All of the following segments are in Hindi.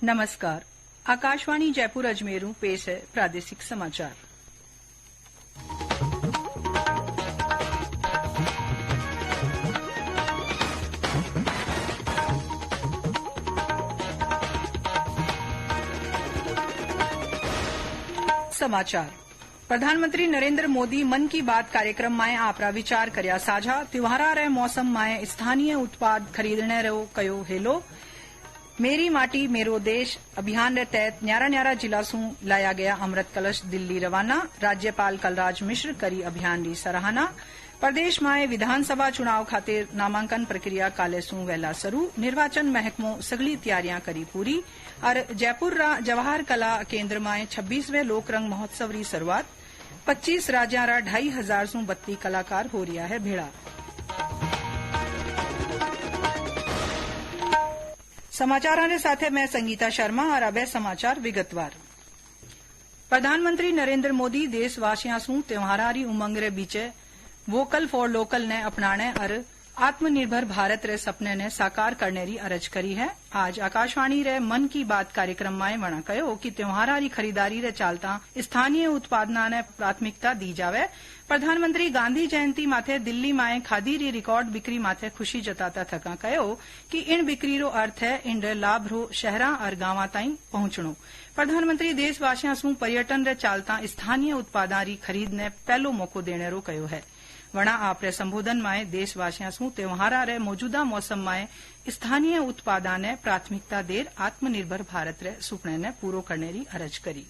नमस्कार। आकाशवाणी जयपुर अजमेरू पेश है प्रादेशिक समाचार। प्रधानमंत्री नरेंद्र मोदी मन की बात कार्यक्रम में आपरा विचार कर्या साझा। त्योहारा रे मौसम में स्थानीय उत्पाद खरीदने रो कयो हेलो। मेरी माटी मेरो देश अभियान रे तहत न्यारा जिला सू लाया गया अमृत कलश दिल्ली रवाना। राज्यपाल कलराज मिश्र करी अभियान री सराहना। प्रदेश में विधानसभा चुनाव खातिर नामांकन प्रक्रिया काले सू वेला शुरू। निर्वाचन महकमो सगली तैयारियां करी पूरी। और जयपुर जवाहर कला केंद्र में 26वें लोकरंग महोत्सव री शुरुआत। 25 राज्यां रा 2500 सू 32 कलाकार हो रिया है भेड़ा। समाचारों के साथ मैं संगीता शर्मा और अब समाचार विगतवार। प्रधानमंत्री नरेंद्र मोदी देशवासियों सू त्योहारा री उमंग रे बीचे वोकल फॉर लोकल ने अपनाने और आत्मनिर्भर भारत रे सपने ने साकार करने री अरज करी है। आज आकाशवाणी रे मन की बात कार्यक्रम में वणा कहो कि त्योहारा री खरीदारी रे चालता स्थानीय उत्पादना ने प्राथमिकता दी जावे। प्रधानमंत्री गांधी जयंती माथे दिल्ली में खादी री रिकॉर्ड बिक्री माथे खुशी जताता थका कहो कि इन बिक्री रो अर्थ है इन रे लाभ रो शहरा और गांवा ताईं पहुंचणो। प्रधानमंत्री देशवासियों सू पर्यटन रे चालता स्थानीय उत्पादा री खरीद ने पहलो मौको देने रो कहो है। वणा आपरे संबोधन में देशवासियों सू त्योहारा रे मौजूदा मौसम में स्थानीय उत्पादा ने प्राथमिकता देर आत्मनिर्भर भारत रे सुपने ने पूरो करने री अरज करी।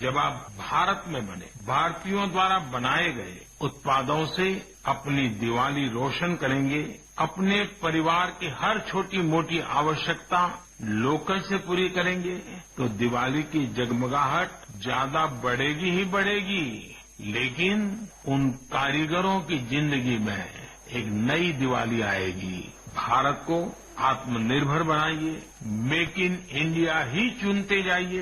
जब आप भारत में बने भारतीयों द्वारा बनाए गए उत्पादों से अपनी दिवाली रोशन करेंगे, अपने परिवार की हर छोटी मोटी आवश्यकता लोकल से पूरी करेंगे, तो दिवाली की जगमगाहट ज्यादा बढ़ेगी ही बढ़ेगी। लेकिन उन कारीगरों की जिंदगी में एक नई दिवाली आएगी। भारत को आत्मनिर्भर बनाइए, मेक इन इंडिया ही चुनते जाइए।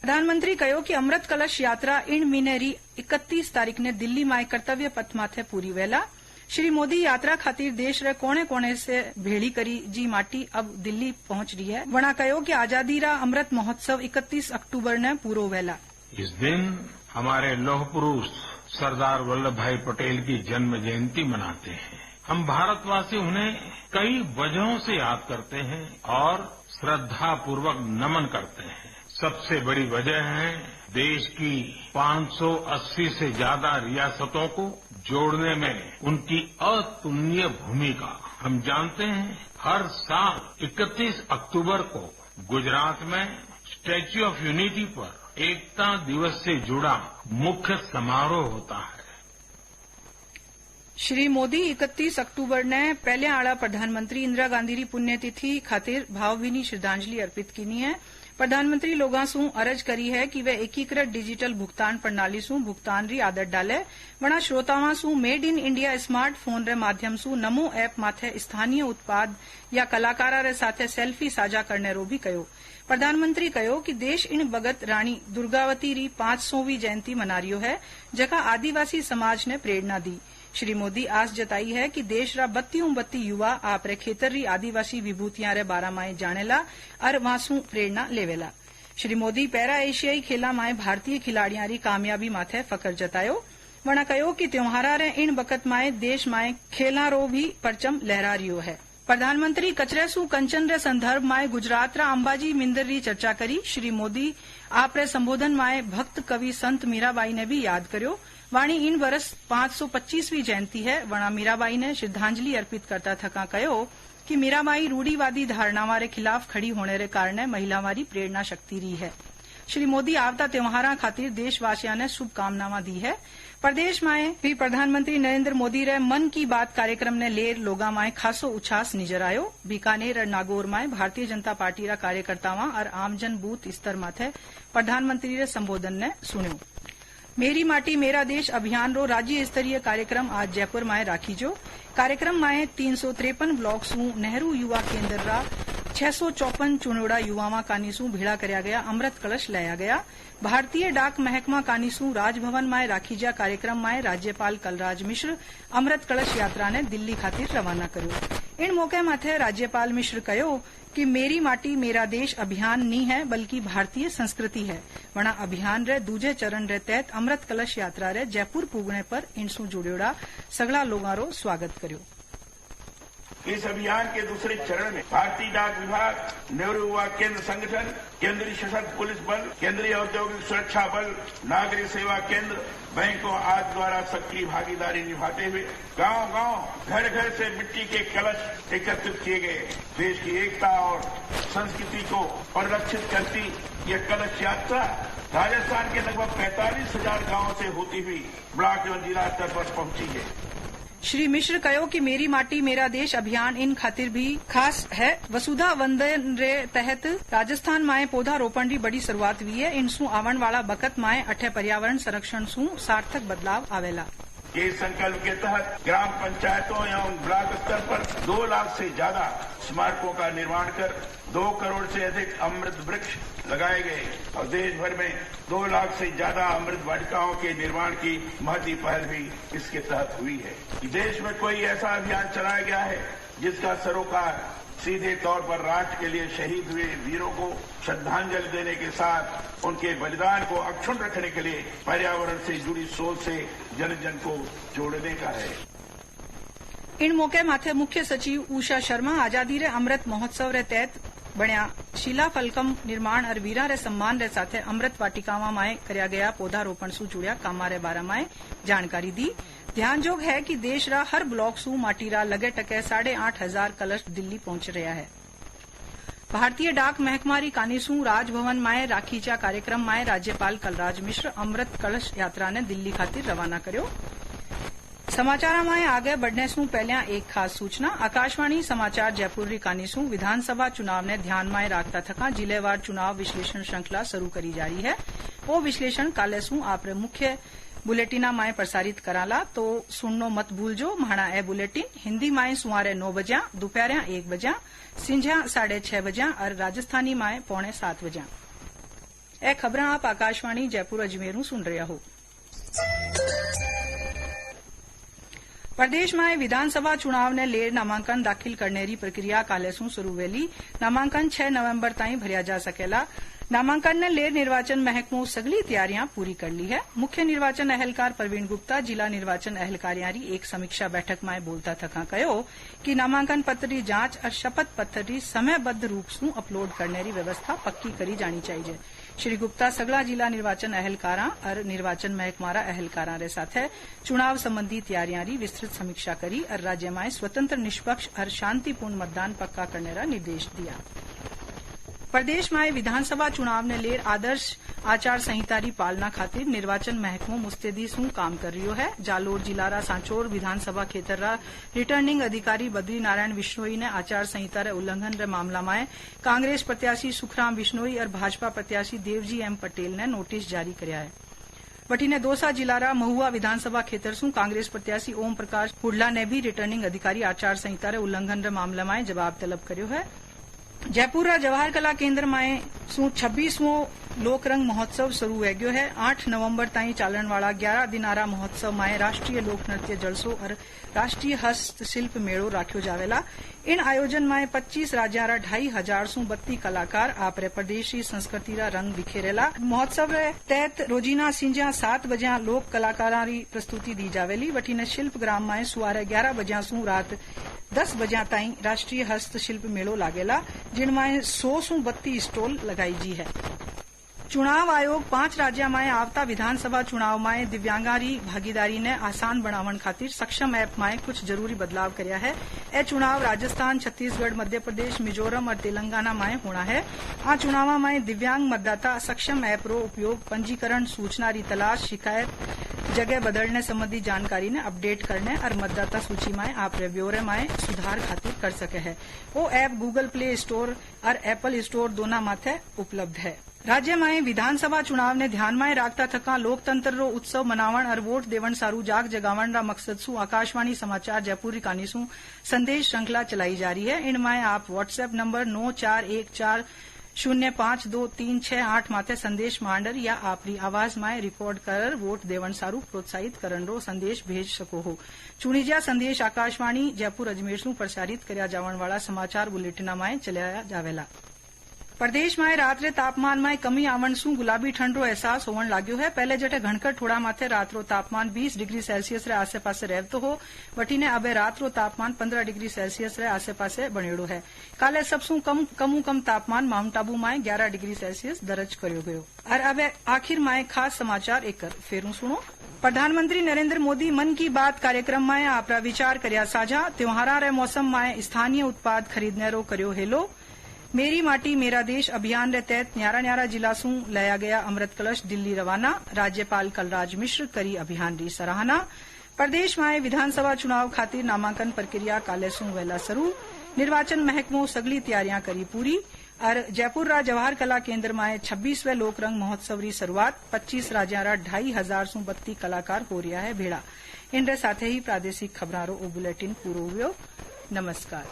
प्रधानमंत्री कहो कि अमृत कलश यात्रा इन महीने री 31 तारीख ने दिल्ली में कर्तव्य पथ माथे पूरी वेला। श्री मोदी यात्रा खातिर देश रे कोने कोने से भेड़ी करी जी माटी अब दिल्ली पहुंच रही है। वणा कहो कि आजादी रा अमृत महोत्सव 31 अक्टूबर ने पूरो वेला। इस दिन हमारे लौह पुरुष सरदार वल्लभ भाई पटेल की जन्म जयंती मनाते हैं। हम भारतवासी उन्हें कई वजहों से याद करते हैं और श्रद्धापूर्वक नमन करते हैं। सबसे बड़ी वजह है देश की 580 से ज्यादा रियासतों को जोड़ने में उनकी अतुलनीय भूमिका। हम जानते हैं हर साल 31 अक्टूबर को गुजरात में स्टैच्यू ऑफ यूनिटी पर एकता दिवस से जुड़ा मुख्य समारोह होता है। श्री मोदी 31 अक्टूबर ने पहले आला प्रधानमंत्री इंदिरा गांधी री पुण्यतिथि खातिर भावभीनी श्रद्धांजलि अर्पित कीनी है। प्रधानमंत्री लोगां सू अरज करी है कि वे एकीकृत डिजिटल भुगतान प्रणाली सू भुगतान री आदत डाले। वणा श्रोतावां सू मेड इन इंडिया स्मार्टफोन रे माध्यम सू नमो ऐप माथे स्थानीय उत्पाद या कलाकारा रे साथे सेल्फी साझा करने रो भी कहो। प्रधानमंत्री कहो कि देश इन बगत रानी दुर्गावती री 500वीं जयंती मना रियो है, जका आदिवासी समाज ने प्रेरणा दी। श्री मोदी आस जताई है कि देश रा 32 युवा आप रे खेतर री आदिवासी विभूतियां रे बारा में जानेला और वासू प्रेरणा लेवेला। श्री मोदी पैरा एशियाई खेला में भारतीय खिलाड़ियां री कामयाबी माथे फकर जतायो। वणा कहो कि त्योहारा रे इन बकत में देश में खेला रो भी परचम लहरा रियो है। प्रधानमंत्री कचरे सू कंचन रे संदर्भ में गुजरात रा अंबाजी मिंदर री चर्चा करी। श्री मोदी आप रे संबोधन में भक्त कवि संत मीराबाई ने भी याद कर्यो। वाणी इन वर्ष 525वीं जयंती है। वणा मीराबाई ने श्रद्धांजलि अर्पित करता थका कहो कि मीराबाई रूढ़ीवादी धारणावां रे खिलाफ खड़ी होने रे कारण महिलावारी प्रेरणा शक्ति रही है। श्री मोदी आवता त्योहारा खातिर देशवासियों ने शुभकामनावां दी है। प्रदेश में भी प्रधानमंत्री नरेंद्र मोदी रे मन की बात कार्यक्रम ने लेर लोगा में खासो उछास नजर आयो। बीकानेर और नागौर में भारतीय जनता पार्टी रा कार्यकर्तावां और आमजन बूथ स्तर माथे प्रधानमंत्री रे संबोधन ने सुन्यो। मेरी माटी मेरा देश अभियान रो राज्य स्तरीय कार्यक्रम आज जयपुर में राखी जो। कार्यक्रम में 353 ब्लॉक सू नेहरू युवा केंद्र रा 654 चुनोड़ा युवावां कानीसू भेड़ा करया गया अमृत कलश लाया गया। भारतीय डाक महकमा कानीसू राजभवन में राखीजा कार्यक्रम में राज्यपाल कलराज मिश्र अमृत कलश यात्रा ने दिल्ली खातिर रवाना कर्यो। इन मौके माथे राज्यपाल मिश्र कहो कि मेरी माटी मेरा देश अभियान नहीं है बल्कि भारतीय संस्कृति है। वणा अभियान रे दूजे चरण रे तहत अमृत कलश यात्रा रे जयपुर पुगने पर इनसू जुड़ेड़ा सगला लोगां रो स्वागत कर्यो। इस अभियान के दूसरे चरण में भारतीय डाक विभाग, नेहरू युवा केंद्र संगठन, केंद्रीय सशस्त्र पुलिस बल, केंद्रीय औद्योगिक सुरक्षा बल, नागरिक सेवा केंद्र, बैंकों आदि द्वारा सक्रिय भागीदारी निभाते हुए गांव-गांव, घर-घर से मिट्टी के कलश एकत्रित किए गए। देश की एकता और संस्कृति को परिरक्षित करती ये कलश यात्रा राजस्थान के लगभग 45,000 गांवों से होती हुई ब्लॉक एवं जिला स्तर पर पहुंची है। श्री मिश्र कहो कि मेरी माटी मेरा देश अभियान इन खातिर भी खास है। वसुधा वंदन रे तहत राजस्थान माए पौधा रोपण की बड़ी शुरुआत हुई है। इनसू आवन वाला बकत माए अठे पर्यावरण संरक्षण सू सार्थक बदलाव आवेला। इस संकल्प के तहत ग्राम पंचायतों एवं ब्लॉक स्तर पर 2 लाख से ज्यादा स्मारकों का निर्माण कर 2 करोड़ से अधिक अमृत वृक्ष लगाए गए और देश भर में 2 लाख से ज्यादा अमृत वाटिकाओं के निर्माण की महती पहल भी इसके तहत हुई है। देश में कोई ऐसा अभियान चलाया गया है जिसका सरोकार सीधे तौर पर राष्ट्र के लिए शहीद हुए वीरों को श्रद्धांजलि देने के साथ उनके बलिदान को अक्षुण्ण रखने के लिए पर्यावरण से जुड़ी सोच से जन जन को जोड़ने का है। इन मौके माथे मुख्य सचिव उषा शर्मा आजादी रे अमृत महोत्सव रे तहत बण्या शिला फलकम निर्माण और वीरा रे सम्मान रे साथे अमृत वाटिकावां माए कर्या गया पौधारोपण सू जुड़िया कामा रे बारा माए जानकारी दी। ध्यानजोग है कि देश रा हर ब्लॉक सू माटीरा लगे टके 8,500 कलश दिल्ली पहुंच रहा है। भारतीय डाक महकमारी कानीसू राजभवन माए राखीचा कार्यक्रम माए राज्यपाल कलराज मिश्र अमृत कलश यात्रा ने दिल्ली खातिर रवाना कर्यो। समाचार माए आगे बढ़ने सू पहलिया एक खास सूचना। आकाशवाणी समाचार जयपुर री कानीसू विधानसभा चुनाव ने ध्यान माए राखता थका जिलेवार चुनाव विश्लेषण श्रृंखला शुरू करी जा रही है। वो विश्लेषण काले सू आपरे मुख्य बुलेटिना माए प्रसारित कराला तो सुननो मत भूलजो। महाना ए बुलेटिन हिंदी माए सुमारे 9 बजा, दोपहरिया 1 बजा, सिंझा 6:30 बजा और राजस्थानी माए 6:45 बजा। ए खबर आप आकाशवाणी जयपुर अजमेरू सुन रहे हो। प्रदेश में विधानसभा चुनाव ने लेर नामांकन दाखिल करने की प्रक्रिया काले सू शुरू वेली। नामांकन 6 नवंबर ताई भरिया जा सकेला। नामांकन ने लेर निर्वाचन महकमो सगली तैयारियां पूरी कर ली है। मुख्य निर्वाचन अहलकार प्रवीण गुप्ता जिला निर्वाचन अहलकारियां एक समीक्षा बैठक में बोलता थका कहो कि नामांकन पत्र की जांच और शपथ पत्र की समयबद्ध रूप से अपलोड करने की व्यवस्था पक्की करी जानी चाहिए। श्री गुप्ता सगला जिला निर्वाचन अहलकारा और निर्वाचन महकमारा अहलकारा रे साथे चुनाव संबंधी तैयारियां री विस्तृत समीक्षा करी और राज्य में स्वतंत्र निष्पक्ष और शांतिपूर्ण मतदान पक्का करने का निर्देश दिया। प्रदेश में विधानसभा चुनाव ने लेर आदर्श आचार संहिता री पालना खातिर निर्वाचन महकमो मुस्तैदी सू काम कर रही है। जालोर जिलारा सांचोर विधानसभा क्षेत्र रा रिटर्निंग अधिकारी बद्री नारायण बिश्नोई ने आचार संहिता रे उल्लंघन रे मामला में कांग्रेस प्रत्याशी सुखराम बिश्नोई और भाजपा प्रत्याशी देवजी एम पटेल ने नोटिस जारी कर्या है। वटीने दौसा जिलारा महुआ विधानसभा क्षेत्र सू कांग्रेस प्रत्याशी ओम प्रकाश हुडला ने भी रिटर्निंग अधिकारी आचार संहिता रे उल्लंघन रे मामला में जवाब तलब कर्यो है। जयपुर जवाहर कला केंद्र में 26वां लोकरंग महोत्सव शुरू हो गयो है। 8 नवंबर ताई चालन वाला 11 दिनारा महोत्सव में राष्ट्रीय लोक नृत्य जलसो और राष्ट्रीय हस्तशिल्प मेड़ो राख्यो जावेला। इन आयोजन में 25 राज्यारा 2,500 सू 32 कलाकार आपरे प्रदेशी संस्कृति रा रंग बिखेरेला। महोत्सव रे तहत रोजीना सिंजा 7 बजा लोक कलाकारा री प्रस्तुति दी जावेली। वटीने शिल्प ग्राम में सुवारे 11 बजा सू रात 10 बजा ताई राष्ट्रीय हस्तशिल्प मेड़ो लागेला जिनमें 100 सू 32 स्टॉल लगाई जी है। चुनाव आयोग 5 राज्य में आवता विधानसभा चुनाव में दिव्यांगारी भागीदारी ने आसान बनावन खातिर सक्षम ऐप में कुछ जरूरी बदलाव कर्या है। ए चुनाव राजस्थान, छत्तीसगढ़, मध्य प्रदेश, मिजोरम और तेलंगाना में होना है। आ चुनाव में दिव्यांग मतदाता सक्षम ऐप रो उपयोग पंजीकरण, सूचना री तलाश, शिकायत, जगह बदलने संबंधी जानकारी ने अपडेट करने और मतदाता सूची में आपरे ब्यौरे में सुधार खातिर कर सके है। वो ऐप गूगल प्ले स्टोर और एप्पल स्टोर दोना माथे उपलब्ध है। राज्य में विधानसभा चुनाव ने ध्यान में राखता थका लोकतंत्र रो उत्सव मनावण और वोट देवण सारू जाग जगावण रा मकसद सू आकाशवाणी समाचार जयपुर री कानी सू संदेश श्रृंखला चलाई जा रही है। इनमें आप व्हाट्सएप नंबर 9414 05236 माथे संदेश मांडर या आपरी आवाज में रिकॉर्ड कर वोट देवण सारू प्रोत्साहित करनो संदेश भेज सको हो। चूणीजा संदेश आकाशवाणी जयपुर अजमेर से प्रसारित कर्या जावण वाला समाचार बुलेटिन में चलाया जावेला। प्रदेश में रात्रे तापमान में कमी आवण सु गुलाबी ठंडो एहसास होवण लाग्यो है। पहले जटे घणकर ठोड़ा माथे रात्रो तापमान 20 डिग्री सेल्सियस रे आसे पासे रहतो हो, वटीने अबे रात्रो तापमान 15 डिग्री सेल्सियस रे आसे पासे बनेड़ो है। काले सबसु कम तापमान माउंट आबू में 11 डिग्री सेल्सियस दर्ज कर्यो गयो। और अबे आखिर में खास समाचार एक फेरू सुनो। प्रधानमंत्री नरेंद्र मोदी मन की बात कार्यक्रम में आपरा विचार कर्या साझा। त्योहारा रे मौसम में स्थानीय उत्पाद खरीदने रो कर्यो हेलो। मेरी माटी मेरा देश अभियान रे तहत न्यारा जिला सू लाया गया अमृत कलश दिल्ली रवाना। राज्यपाल कलराज मिश्र करी अभियान री सराहना। प्रदेश में विधानसभा चुनाव खातिर नामांकन प्रक्रिया काले सू वेला शुरू। निर्वाचन महकमो सगली तैयारियां करी पूरी। और जयपुर रा जवाहर कला केंद्र में 26वें लोकरंग महोत्सव री शुरुआत। 25 राज्यां रा 2500 सू बत्ती कलाकार हो रहा है भेड़ा। इनरे साथे ही प्रादेशिक खबरां रो बुलेटिन पूरो हुयो। नमस्कार।